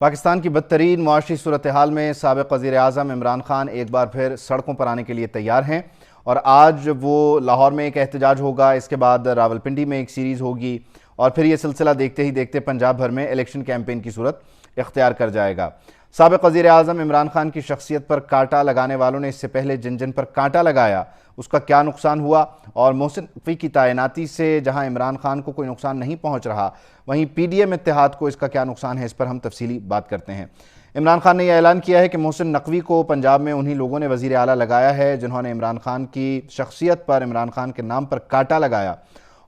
پاکستان کی بدترین معاشی صورتحال میں سابق وزیر اعظم عمران خان ایک بار پھر سڑکوں پر آنے کے لیے تیار ہیں اور آج وہ لاہور میں ایک احتجاج ہوگا، اس کے بعد راولپنڈی میں ایک سیریز ہوگی اور پھر یہ سلسلہ دیکھتے ہی دیکھتے پنجاب بھر میں الیکشن کیمپین کی صورت اختیار کر جائے گا۔ سابق وزیر اعظم عمران خان کی شخصیت پر کانٹا لگانے والوں نے اس سے پہلے جن جن پر کانٹا لگایا اس کا کیا نقصان ہوا، اور محسن نقوی کی تعیناتی سے جہاں عمران خان کو کوئی نقصان نہیں پہنچ رہا وہیں پی ڈی ایم اتحاد کو اس کا کیا نقصان ہے، اس پر ہم تفصیلی بات کرتے ہیں۔ عمران خان نے یہ اعلان کیا ہے کہ محسن نقوی کو پنجاب میں انہی لوگوں نے وزیر اعلیٰ لگایا ہے جنہوں نے عمران خان کی شخصیت پر، عمران خان کے نام پر کانٹا لگایا،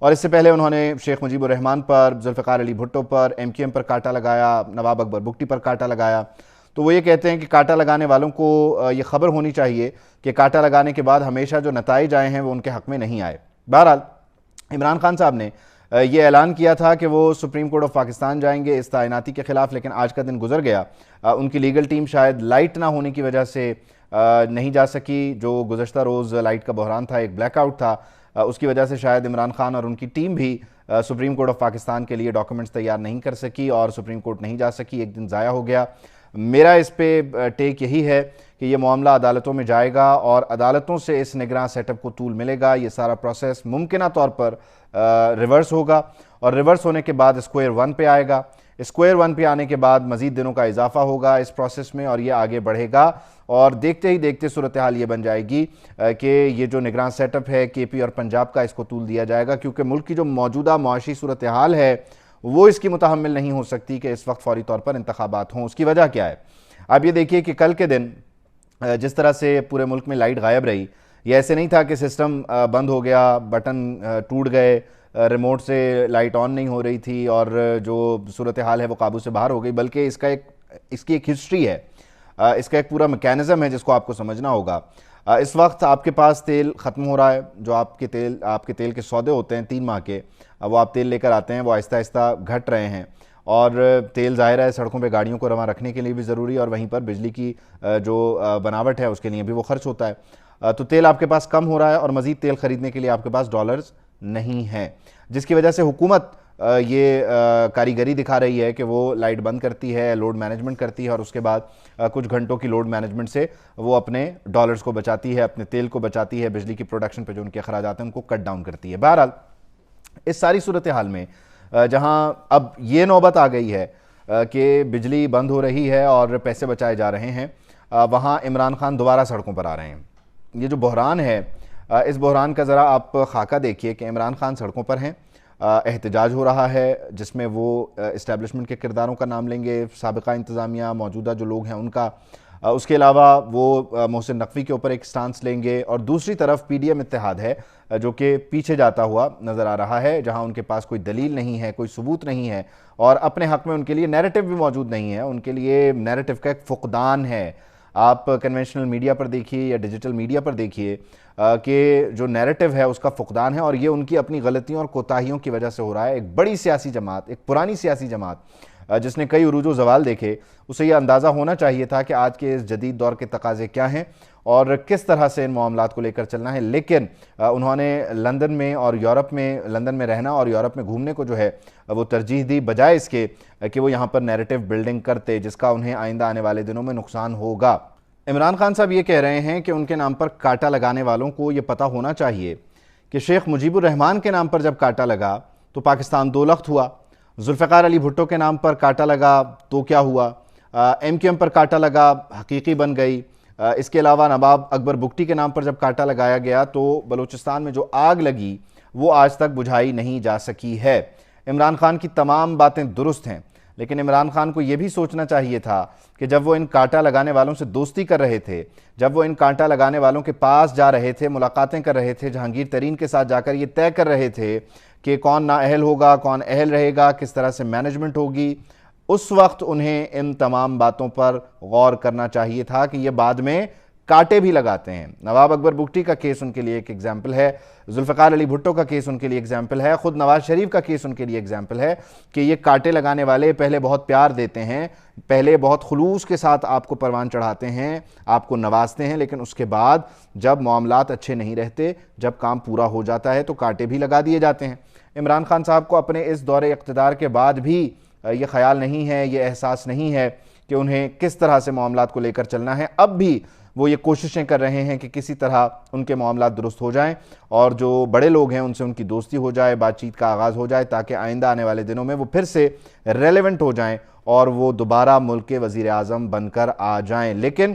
اور اس سے پہلے انہوں نے شیخ مجیب الرحمان پر، ذوالفقار علی بھٹو پر، ایم کیو ایم پر کانٹا لگایا، نواب اکبر بگٹی پر کانٹا لگایا۔ تو وہ یہ کہتے ہیں کہ کانٹا لگانے والوں کو یہ خبر ہونی چاہیے کہ کانٹا لگانے کے بعد ہمیشہ جو نتائج آئے ہیں وہ ان کے حق میں نہیں آئے۔ بہرحال عمران خان صاحب نے یہ اعلان کیا تھا کہ وہ سپریم کورٹ آف پاکستان جائیں گے اس تعیناتی کے خلاف، لیکن آج کا دن گزر گیا، ان کی لیگل ٹیم شاید لائٹ نہ ہونے کی وجہ سے نہیں جا سکی۔ جو گزشتہ روز لائٹ کا بحران تھا، ایک بلیک آؤٹ تھا، اس کی وجہ سے شاید عمران خان اور ان کی ٹیم بھی سپریم کورٹ آف پاکستان کے لیے ڈاکومنٹس تیار نہیں کر سکی اور سپریم کورٹ نہیں جا سکی، ایک دن ضائع ہو گیا۔ میرا اس پہ ٹیک یہی ہے کہ یہ معاملہ عدالتوں میں جائے گا اور عدالتوں سے اس نگراں سیٹ اپ کو طول ملے گا، یہ سارا پروسیس ممکنہ طور پر ریورس ہوگا اور ریورس ہونے کے بعد اسکوائر ون پہ آئے گا، اسکوائر ون پہ آنے کے بعد مزید دنوں کا اضافہ ہوگا اس پروسیس میں اور یہ آگے بڑھے گا، اور دیکھتے ہی دیکھتے صورتحال یہ بن جائے گی کہ یہ جو نگراں سیٹ اپ ہے کے پی اور پنجاب کا، اس کو طول دیا جائے گا، کیونکہ ملک کی جو موجودہ معاشی صورتحال ہے وہ اس کی متحمل نہیں ہو سکتی کہ اس وقت فوری طور پر انتخابات ہوں۔ اس کی وجہ کیا ہے؟ آپ یہ دیکھیے کہ کل کے دن جس طرح سے پورے ملک میں لائٹ غائب رہی، یہ ایسے نہیں تھا کہ سسٹم بند ہو گیا، بٹن ٹوٹ گئے، ریموٹ سے لائٹ آن نہیں ہو رہی تھی اور جو صورتحال ہے وہ قابو سے باہر ہو گئی، بلکہ اس کی ایک ہسٹری ہے، اس کا ایک پورا میکینزم ہے جس کو آپ کو سمجھنا ہوگا۔ اس وقت آپ کے پاس تیل ختم ہو رہا ہے، جو آپ کے تیل کے سودے ہوتے ہیں 3 ماہ کے، وہ آپ تیل لے کر آتے ہیں، وہ آہستہ آہستہ گھٹ رہے ہیں، اور تیل ظاہر ہے سڑکوں پہ گاڑیوں کو رواں رکھنے کے لیے بھی ضروری ہے، اور وہیں پر بجلی کی جو بناوٹ ہے اس کے لیے بھی وہ خرچ ہوتا ہے۔ تو تیل آپ کے پاس کم ہو رہا ہے اور مزید تیل خریدنے کے لیے آپ کے پاس ڈالرز نہیں ہیں، جس کی وجہ سے حکومت یہ کاریگری دکھا رہی ہے کہ وہ لائٹ بند کرتی ہے، لوڈ مینجمنٹ کرتی ہے، اور اس کے بعد کچھ گھنٹوں کی لوڈ مینجمنٹ سے وہ اپنے ڈالرز کو بچاتی ہے، اپنے تیل کو بچاتی ہے، بجلی کی پروڈکشن پہ جو ان کے اخراجات ہیں ان کو کٹ ڈاؤن کرتی ہے۔ بہرحال اس ساری صورتحال میں جہاں اب یہ نوبت آ گئی ہے کہ بجلی بند ہو رہی ہے اور پیسے بچائے جا رہے ہیں، وہاں عمران خان دوبارہ سڑکوں پر آ رہے ہیں۔ یہ جو بحران ہے، اس بحران کا ذرا آپ خاکہ دیکھیے کہ عمران خان سڑکوں پر ہیں، احتجاج ہو رہا ہے جس میں وہ اسٹیبلشمنٹ کے کرداروں کا نام لیں گے، سابقہ انتظامیہ موجودہ جو لوگ ہیں ان کا، اس کے علاوہ وہ محسن نقوی کے اوپر ایک سٹانس لیں گے، اور دوسری طرف پی ڈی ایم اتحاد ہے جو کہ پیچھے جاتا ہوا نظر آ رہا ہے، جہاں ان کے پاس کوئی دلیل نہیں ہے، کوئی ثبوت نہیں ہے، اور اپنے حق میں ان کے لیے نیریٹو بھی موجود نہیں ہے، ان کے لیے نیریٹو کا ایک فقدان ہے۔ آپ کنونشنل میڈیا پر دیکھیے یا ڈیجیٹل میڈیا پر دیکھیے کہ جو نیریٹو ہے اس کا فقدان ہے، اور یہ ان کی اپنی غلطیوں اور کوتاہیوں کی وجہ سے ہو رہا ہے۔ ایک بڑی سیاسی جماعت، ایک پرانی سیاسی جماعت جس نے کئی عروج و زوال دیکھے، اسے یہ اندازہ ہونا چاہیے تھا کہ آج کے اس جدید دور کے تقاضے کیا ہیں اور کس طرح سے ان معاملات کو لے کر چلنا ہے، لیکن انہوں نے لندن میں رہنا اور یورپ میں گھومنے کو جو ہے وہ ترجیح دی، بجائے اس کے کہ وہ یہاں پر نیریٹو بلڈنگ کرتے جس کا انہیں آئندہ آنے والے دنوں میں نقصان ہوگا۔ عمران خان صاحب یہ کہہ رہے ہیں کہ ان کے نام پر کانٹا لگانے والوں کو یہ پتہ ہونا چاہیے کہ شیخ مجیب الرحمان کے نام پر جب کانٹا لگا تو پاکستان دو لخت ہوا، ذوالفقار علی بھٹو کے نام پر کانٹا لگا تو کیا ہوا، ایم کیو ایم پر کانٹا لگا حقیقی بن گئی، اس کے علاوہ نواب اکبر بگٹی کے نام پر جب کانٹا لگایا گیا تو بلوچستان میں جو آگ لگی وہ آج تک بجھائی نہیں جا سکی ہے۔ عمران خان کی تمام باتیں درست ہیں، لیکن عمران خان کو یہ بھی سوچنا چاہیے تھا کہ جب وہ ان کانٹا لگانے والوں سے دوستی کر رہے تھے، جب وہ ان کانٹا لگانے والوں کے پاس جا رہے تھے، ملاقاتیں کر رہے تھے، جہانگیر ترین کے ساتھ جا کر یہ طے کر رہے تھے کہ کون نااہل ہوگا، کون اہل رہے گا، کس طرح سے مینجمنٹ ہوگی، اس وقت انہیں ان تمام باتوں پر غور کرنا چاہیے تھا کہ یہ بعد میں کانٹے بھی لگاتے ہیں۔ نواب اکبر بگٹی کا کیس ان کے لیے ایک ایگزامپل ہے، ذوالفقار علی بھٹو کا کیس ان کے لیے ایگزامپل ہے، خود نواز شریف کا کیس ان کے لیے ایگزامپل ہے کہ یہ کانٹے لگانے والے پہلے بہت پیار دیتے ہیں، پہلے بہت خلوص کے ساتھ آپ کو پروان چڑھاتے ہیں، آپ کو نوازتے ہیں، لیکن اس کے بعد جب معاملات اچھے نہیں رہتے، جب کام پورا ہو جاتا ہے تو کانٹے بھی لگا دیے جاتے ہیں۔ عمران خان صاحب کو اپنے اس دور اقتدار کے بعد بھی یہ خیال نہیں ہے, یہ احساس نہیں ہے کہ انہیں کس طرح سے معاملات کو لے کر چلنا ہے. اب بھی وہ یہ کوششیں کر رہے ہیں کہ کسی طرح ان کے معاملات درست ہو جائیں اور جو بڑے لوگ ہیں ان سے ان کی دوستی ہو جائے, بات چیت کا آغاز ہو جائے, تاکہ آئندہ آنے والے دنوں میں وہ پھر سے ریلیونٹ ہو جائیں اور وہ دوبارہ ملک کے وزیر اعظم بن کر آ جائیں. لیکن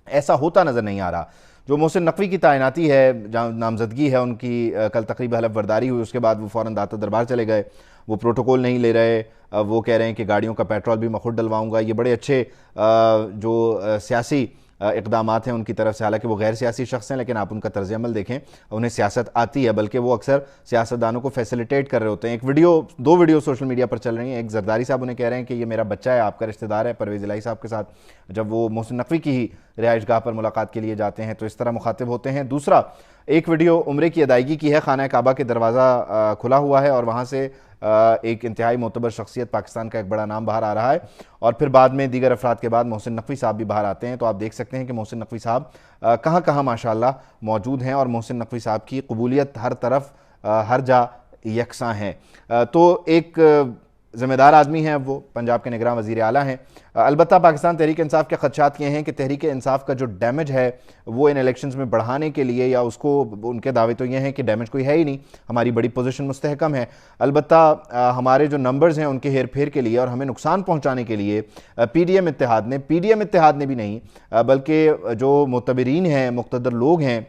ایسا ہوتا نظر نہیں آ رہا. جو محسن نقوی کی تعیناتی ہے, نامزدگی ہے ان کی, کل تقریبا حلف برداری ہوئی, اس کے بعد وہ فوراً داتا دربار چلے گئے. وہ پروٹوکول نہیں لے رہے, وہ کہہ رہے ہیں کہ گاڑیوں کا پیٹرول بھی میں خود ڈلواؤں گا. یہ بڑے اچھے جو سیاسی اقدامات ہیں ان کی طرف سے, حالانکہ وہ غیر سیاسی شخص ہیں لیکن آپ ان کا طرز عمل دیکھیں, انہیں سیاست آتی ہے, بلکہ وہ اکثر سیاستدانوں کو فیسیلیٹیٹ کر رہے ہوتے ہیں. دو ویڈیو سوشل میڈیا پر چل رہی ہیں. ایک زرداری صاحب انہیں کہہ رہے ہیں کہ یہ میرا بچہ ہے, آپ کا رشتہ دار ہے, پرویز الہی صاحب کے ساتھ جب وہ محسن نقوی کی ہی رہائش گاہ پر ملاقات کے لیے جاتے ہیں تو اس طرح مخاطب ہوتے ہیں. دوسرا ایک ویڈیو عمرے کی ادائیگی کی ہے, خانہ کعبہ کے دروازہ کھلا ہوا ہے اور وہاں سے ایک انتہائی معتبر شخصیت پاکستان کا ایک بڑا نام باہر آ رہا ہے, اور پھر بعد میں دیگر افراد کے بعد محسن نقوی صاحب بھی باہر آتے ہیں. تو آپ دیکھ سکتے ہیں کہ محسن نقوی صاحب کہاں کہاں ماشاءاللہ موجود ہیں, اور محسن نقوی صاحب کی قبولیت ہر طرف ہر جا یکساں ہے. تو ایک ذمہ دار آدمی ہیں, وہ پنجاب کے نگراں وزیر اعلیٰ ہیں. البتہ پاکستان تحریک انصاف کے خدشات یہ ہیں کہ تحریک انصاف کا جو ڈیمیج ہے وہ ان الیکشنز میں بڑھانے کے لیے, یا اس کو ان کے دعوے تو یہ ہیں کہ ڈیمیج کوئی ہے ہی نہیں, ہماری بڑی پوزیشن مستحکم ہے, البتہ ہمارے جو نمبرز ہیں ان کے ہیر پھیر کے لیے اور ہمیں نقصان پہنچانے کے لیے پی ڈی ایم اتحاد نے بھی نہیں بلکہ جو معتبرین ہیں, مقتدر لوگ ہیں,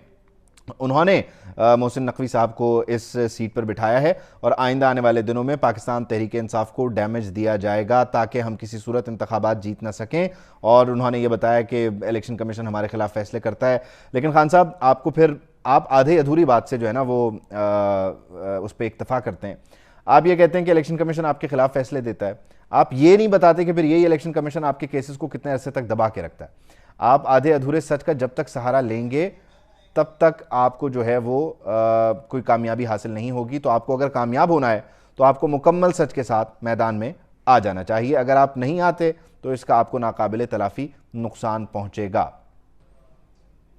انہوں نے محسن نقوی صاحب کو اس سیٹ پر بٹھایا ہے, اور آئندہ آنے والے دنوں میں پاکستان تحریک انصاف کو ڈیمیج دیا جائے گا تاکہ ہم کسی صورت انتخابات جیت نہ سکیں. اور انہوں نے یہ بتایا کہ الیکشن کمیشن ہمارے خلاف فیصلے کرتا ہے. لیکن خان صاحب آپ آدھے ادھوری بات سے جو ہے نا وہ اس پہ اکتفا کرتے ہیں. آپ یہ کہتے ہیں کہ الیکشن کمیشن آپ کے خلاف فیصلے دیتا ہے, آپ یہ نہیں بتاتے کہ پھر یہی الیکشن کمیشن آپ کے کیسز کو کتنے عرصے تک دبا کے رکھتا ہے. آپ آدھے ادھورے سچ کا جب تک سہارا لیں گے تب تک آپ کو جو ہے وہ کوئی کامیابی حاصل نہیں ہوگی. تو آپ کو اگر کامیاب ہونا ہے تو آپ کو مکمل سچ کے ساتھ میدان میں آ جانا چاہیے. اگر آپ نہیں آتے تو اس کا آپ کو ناقابل تلافی نقصان پہنچے گا.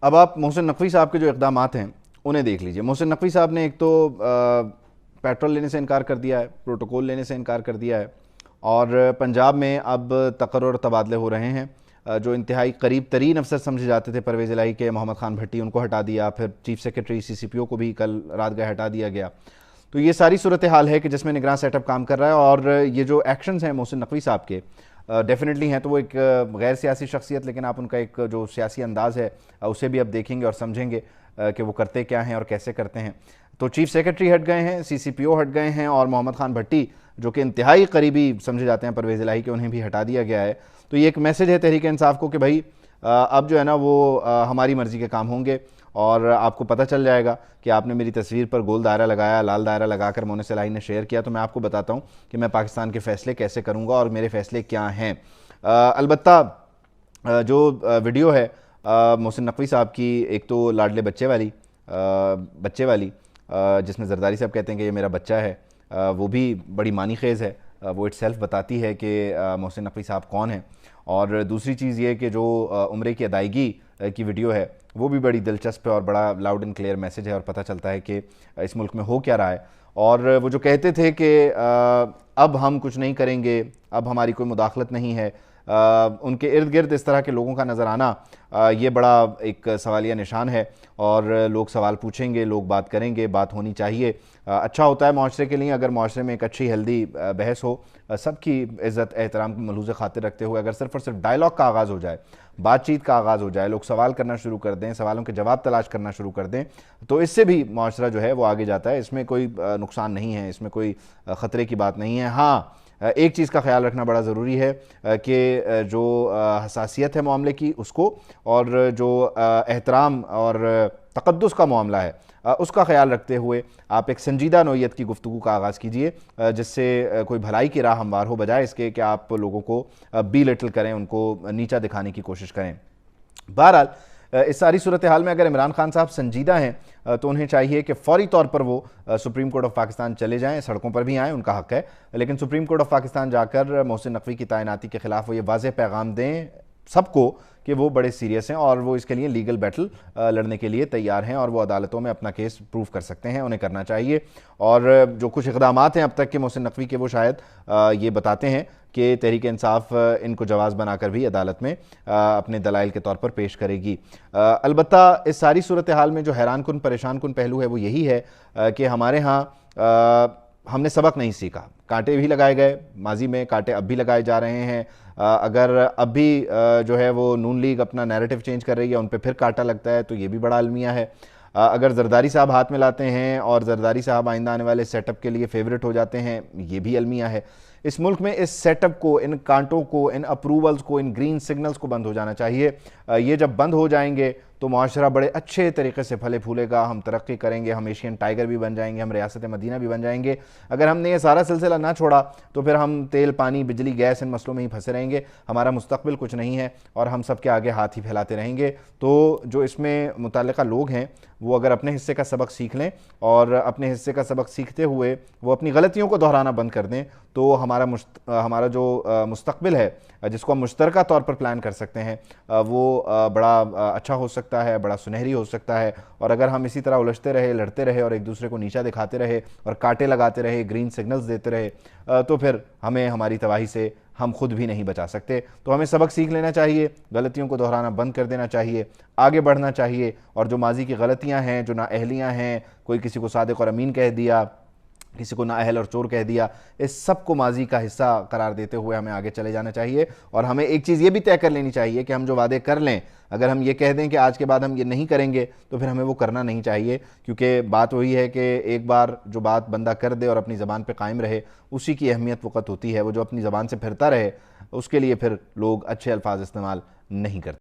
اب آپ محسن نقوی صاحب کے جو اقدامات ہیں انہیں دیکھ لیجئے. محسن نقوی صاحب نے ایک تو پیٹرول لینے سے انکار کر دیا ہے, پروٹوکول لینے سے انکار کر دیا ہے, اور پنجاب میں اب تقرر تبادلے ہو رہے ہیں. جو انتہائی قریب ترین افسر سمجھے جاتے تھے پرویز الہی کے, محمد خان بھٹی, ان کو ہٹا دیا. پھر چیف سیکرٹری CCPO کو بھی کل رات گئے ہٹا دیا گیا. تو یہ ساری صورتحال ہے کہ جس میں نگراں سیٹ اپ کام کر رہا ہے. اور یہ جو ایکشنز ہیں محسن نقوی صاحب کے ڈیفینیٹلی ہیں, تو وہ ایک غیر سیاسی شخصیت, لیکن آپ ان کا ایک جو سیاسی انداز ہے اسے بھی اب دیکھیں گے اور سمجھیں گے کہ وہ کرتے کیا ہیں اور کیسے کرتے ہیں. تو چیف سیکرٹری ہٹ گئے ہیں, CCPO ہٹ گئے ہیں, اور محمد خان بھٹی جو کہ انتہائی قریبی سمجھے جاتے ہیں پرویز الہی کے, انہیں بھی ہٹا دیا گیا ہے. تو یہ ایک میسج ہے تحریک انصاف کو کہ بھائی اب جو ہے نا وہ ہماری مرضی کے کام ہوں گے, اور آپ کو پتہ چل جائے گا کہ آپ نے میری تصویر پر گول دائرہ لگایا, لال دائرہ لگا کر مونس الہی نے شیئر کیا, تو میں آپ کو بتاتا ہوں کہ میں پاکستان کے فیصلے کیسے کروں گا اور میرے فیصلے کیا ہیں. البتہ جو ویڈیو ہے محسن نقوی صاحب کی, ایک تو لاڈلے بچے والی جس میں زرداری صاحب کہتے ہیں کہ یہ میرا بچہ ہے, وہ بھی بڑی معنی خیز ہے, وہ اٹ سیلف بتاتی ہے کہ محسن نقوی صاحب کون ہیں. اور دوسری چیز یہ کہ جو عمرے کی ادائیگی کی ویڈیو ہے وہ بھی بڑی دلچسپ ہے اور بڑا لاؤڈ اینڈ کلیئر میسج ہے, اور پتہ چلتا ہے کہ اس ملک میں ہو کیا رہا ہے. اور وہ جو کہتے تھے کہ اب ہم کچھ نہیں کریں گے, اب ہماری کوئی مداخلت نہیں ہے, ان کے ارد گرد اس طرح کے لوگوں کا نظر آنا یہ بڑا ایک سوالیہ نشان ہے. اور لوگ سوال پوچھیں گے, لوگ بات کریں گے, بات ہونی چاہیے. اچھا ہوتا ہے معاشرے کے لیے اگر معاشرے میں ایک اچھی ہیلدی بحث ہو, سب کی عزت احترام کو ملحوظ خاطر رکھتے ہوئے اگر صرف اور صرف ڈائلاگ کا آغاز ہو جائے, بات چیت کا آغاز ہو جائے, لوگ سوال کرنا شروع کر دیں, سوالوں کے جواب تلاش کرنا شروع کر دیں, تو اس سے بھی معاشرہ جو ہے وہ آگے جاتا ہے. اس میں کوئی نقصان نہیں ہے, اس میں کوئی خطرے کی بات نہیں ہے. ہاں ایک چیز کا خیال رکھنا بڑا ضروری ہے کہ جو حساسیت ہے معاملے کی اس کو, اور جو احترام اور تقدس کا معاملہ ہے اس کا خیال رکھتے ہوئے آپ ایک سنجیدہ نوعیت کی گفتگو کا آغاز کیجئے جس سے کوئی بھلائی کی راہ ہموار ہو, بجائے اس کے کہ آپ لوگوں کو بی لٹل کریں, ان کو نیچا دکھانے کی کوشش کریں. بہرحال اس ساری صورتحال میں اگر عمران خان صاحب سنجیدہ ہیں تو انہیں چاہیے کہ فوری طور پر وہ سپریم کورٹ آف پاکستان چلے جائیں, سڑکوں پر بھی آئیں, ان کا حق ہے, لیکن سپریم کورٹ آف پاکستان جا کر محسن نقوی کی تعیناتی کے خلاف وہ یہ واضح پیغام دیں سب کو کہ وہ بڑے سیریس ہیں اور وہ اس کے لیے لیگل بیٹل لڑنے کے لیے تیار ہیں اور وہ عدالتوں میں اپنا کیس پروف کر سکتے ہیں، انہیں کرنا چاہیے۔ اور جو کچھ اقدامات ہیں اب تک کے محسن نقوی کے، وہ شاید یہ بتاتے ہیں کہ تحریک انصاف ان کو جواز بنا کر بھی عدالت میں اپنے دلائل کے طور پر پیش کرے گی۔ البتہ اس ساری صورتحال میں جو حیران کن پریشان کن پہلو ہے وہ یہی ہے کہ ہمارے ہاں ہم نے سبق نہیں سیکھا، کانٹے بھی لگائے گئے ماضی میں، کانٹے اب بھی لگائے جا رہے ہیں۔ اگر اب بھی جو ہے وہ نون لیگ اپنا نیریٹو چینج کر رہی ہے، ان پہ پھر کانٹا لگتا ہے، تو یہ بھی بڑا المیہ ہے۔ اگر زرداری صاحب ہاتھ میں لاتے ہیں اور زرداری صاحب آئندہ آنے والے سیٹ اپ کے لیے فیورٹ ہو جاتے ہیں، یہ بھی المیہ ہے۔ اس ملک میں اس سیٹ اپ کو، ان کانٹوں کو، ان اپروولز کو، ان گرین سگنلز کو بند ہو جانا چاہیے۔ یہ جب بند ہو جائیں گے تو معاشرہ بڑے اچھے طریقے سے پھلے پھولے گا، ہم ترقی کریں گے، ہم ایشین ٹائیگر بھی بن جائیں گے، ہم ریاست مدینہ بھی بن جائیں گے۔ اگر ہم نے یہ سارا سلسلہ نہ چھوڑا تو پھر ہم تیل، پانی، بجلی، گیس ان مسئلوں میں ہی پھنسے رہیں گے، ہمارا مستقبل کچھ نہیں ہے اور ہم سب کے آگے ہاتھ ہی پھیلاتے رہیں گے۔ تو جو اس میں متعلقہ لوگ ہیں وہ اگر اپنے حصے کا سبق سیکھ لیں اور اپنے حصے کا سبق سیکھتے ہوئے وہ اپنی غلطیوں کو دہرانا بند کر دیں، تو ہمارا جو مستقبل ہے جس کو ہم مشترکہ طور پر پلان کر سکتے ہیں وہ بڑا اچھا ہو سکتا ہے، بڑا سنہری ہو سکتا ہے۔ اور اگر ہم اسی طرح الجھتے رہے، لڑتے رہے اور ایک دوسرے کو نیچا دکھاتے رہے اور کانٹے لگاتے رہے، گرین سگنلز دیتے رہے، تو پھر ہمیں ہماری تباہی سے ہم خود بھی نہیں بچا سکتے۔ تو ہمیں سبق سیکھ لینا چاہیے، غلطیوں کو دہرانا بند کر دینا چاہیے، آگے بڑھنا چاہیے، اور جو ماضی کی غلطیاں ہیں، جو نااہلیاں ہیں، کوئی کسی کو صادق اور امین کہہ دیا، کسی کو نااہل اور چور کہہ دیا، اس سب کو ماضی کا حصہ قرار دیتے ہوئے ہمیں آگے چلے جانا چاہیے۔ اور ہمیں ایک چیز یہ بھی طے کر لینی چاہیے کہ ہم جو وعدے کر لیں، اگر ہم یہ کہہ دیں کہ آج کے بعد ہم یہ نہیں کریں گے تو پھر ہمیں وہ کرنا نہیں چاہیے، کیونکہ بات وہی ہے کہ ایک بار جو بات بندہ کر دے اور اپنی زبان پہ قائم رہے، اسی کی اہمیت وقت ہوتی ہے۔ وہ جو اپنی زبان سے پھرتا رہے، اس کے لیے پھر لوگ اچھے الفاظ استعمال نہیں کرتے۔